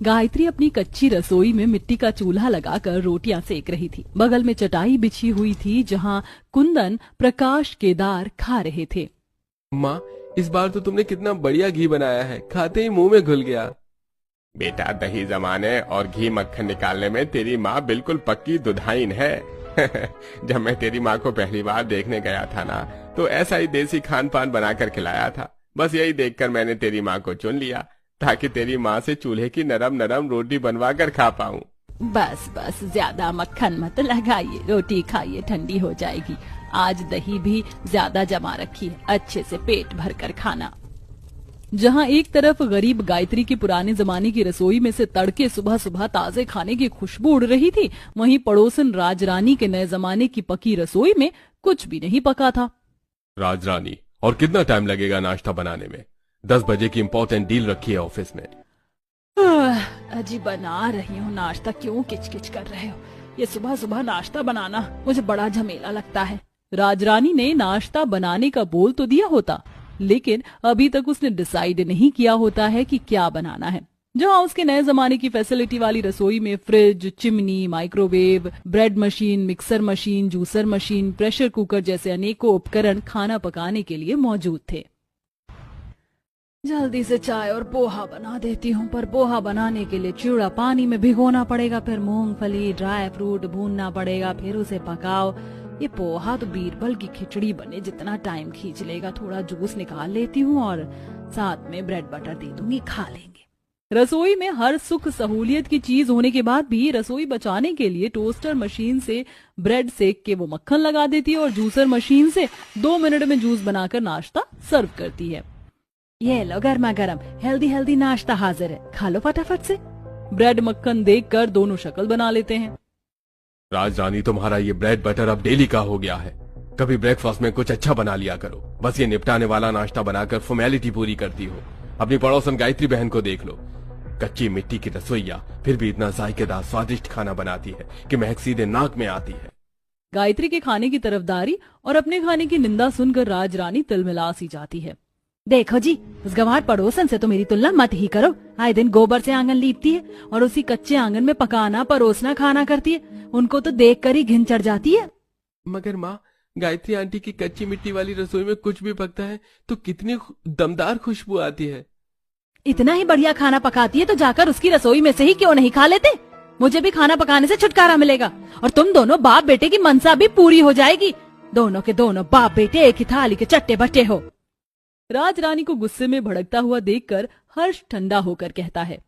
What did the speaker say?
गायत्री अपनी कच्ची रसोई में मिट्टी का चूल्हा लगाकर रोटियां सेक रही थी। बगल में चटाई बिछी हुई थी जहां कुंदन, प्रकाश, केदार खा रहे थे। माँ, इस बार तो तुमने कितना बढ़िया घी बनाया है, खाते ही मुंह में घुल गया। बेटा, दही जमाने और घी मक्खन निकालने में तेरी माँ बिल्कुल पक्की दुधाइन है। जब मैं तेरी माँ को पहली बार देखने गया था ना, तो ऐसा ही देसी खान पान बनाकर खिलाया था। बस यही देखकर मैंने तेरी माँ को चुन लिया, ताकि तेरी माँ से चूल्हे की नरम नरम रोटी बनवा कर खा पाऊँ। बस बस, ज्यादा मक्खन मत लगाइए, रोटी खाइए, ठंडी हो जाएगी। आज दही भी ज्यादा जमा रखी है, अच्छे से पेट भर कर खाना। जहां एक तरफ गरीब गायत्री की पुराने जमाने की रसोई में से तड़के सुबह सुबह ताजे खाने की खुशबू उड़ रही थी, वहीं पड़ोसन राजरानी के नए जमाने की पकी रसोई में कुछ भी नहीं पका था। राजरानी, और कितना टाइम लगेगा नाश्ता बनाने में? 10 बजे की इम्पोर्टेंट डील रखी है ऑफिस में। अजी बना रही हूँ नाश्ता, क्यों किचकिच कर रहे हो? ये सुबह सुबह नाश्ता बनाना मुझे बड़ा झमेला लगता है। राजरानी ने नाश्ता बनाने का बोल तो दिया होता, लेकिन अभी तक उसने डिसाइड नहीं किया होता है कि क्या बनाना है। जहां उसके नए जमाने की फैसिलिटी वाली रसोई में fridge, chimney, microwave, bread machine, mixer machine, juicer machine, pressure cooker जैसे अनेकों उपकरण खाना पकाने के लिए मौजूद थे। जल्दी से चाय और पोहा बना देती हूँ, पर पोहा बनाने के लिए चिवड़ा पानी में भिगोना पड़ेगा, फिर मूंगफली, ड्राई फ्रूट भूनना पड़ेगा, फिर उसे पकाओ। ये पोहा तो बीरबल की खिचड़ी बने जितना टाइम खींच लेगा। थोड़ा जूस निकाल लेती हूँ और साथ में ब्रेड बटर दे दूंगी, खा लेंगे। रसोई में हर सुख सहूलियत की चीज होने के बाद भी रसोई बचाने के लिए टोस्टर मशीन से ब्रेड सेक के वो मक्खन लगा देती है और जूसर मशीन से 2 मिनट में जूस बनाकर नाश्ता सर्व करती है। ये लो गर्मा गर्म हेल्दी हेल्दी नाश्ता हाजिर है, खा लो फटाफट से। ब्रेड मक्खन देखकर दोनों शक्ल बना लेते हैं। राजरानी, तुम्हारा ये ब्रेड बटर अब डेली का हो गया है। कभी ब्रेकफास्ट में कुछ अच्छा बना लिया करो, बस ये निपटाने वाला नाश्ता बनाकर फॉर्मेलिटी पूरी करती हो। अपनी पड़ोसन गायत्री बहन को देख लो, कच्ची मिट्टी की रसोईया, फिर भी इतना जायकेदार स्वादिष्ट खाना बनाती है कि महक सीधे नाक में आती है। गायत्री के खाने की तरफदारी और अपने खाने की निंदा सुनकर राजरानी तिलमिला सी जाती है। देखो जी, उस गंवार पड़ोसन से तो मेरी तुलना मत ही करो। आए दिन गोबर से आंगन लीपती है और उसी कच्चे आंगन में पकाना परोसना खाना करती है। उनको तो देख कर ही घिन चढ़ जाती है। मगर माँ, गायत्री आंटी की कच्ची मिट्टी वाली रसोई में कुछ भी पकता है तो कितनी दमदार खुशबू आती है। इतना ही बढ़िया खाना पकाती है तो जाकर उसकी रसोई में से ही क्यों नहीं खा लेते? मुझे भी खाना पकाने से छुटकारा मिलेगा और तुम दोनों बाप बेटे की मनसा भी पूरी हो जाएगी। दोनों के दोनों बाप बेटे एक ही थाली के चट्टे बट्टे हो। राजरानी को गुस्से में भड़कता हुआ देखकर हर्ष ठंडा होकर कहता है,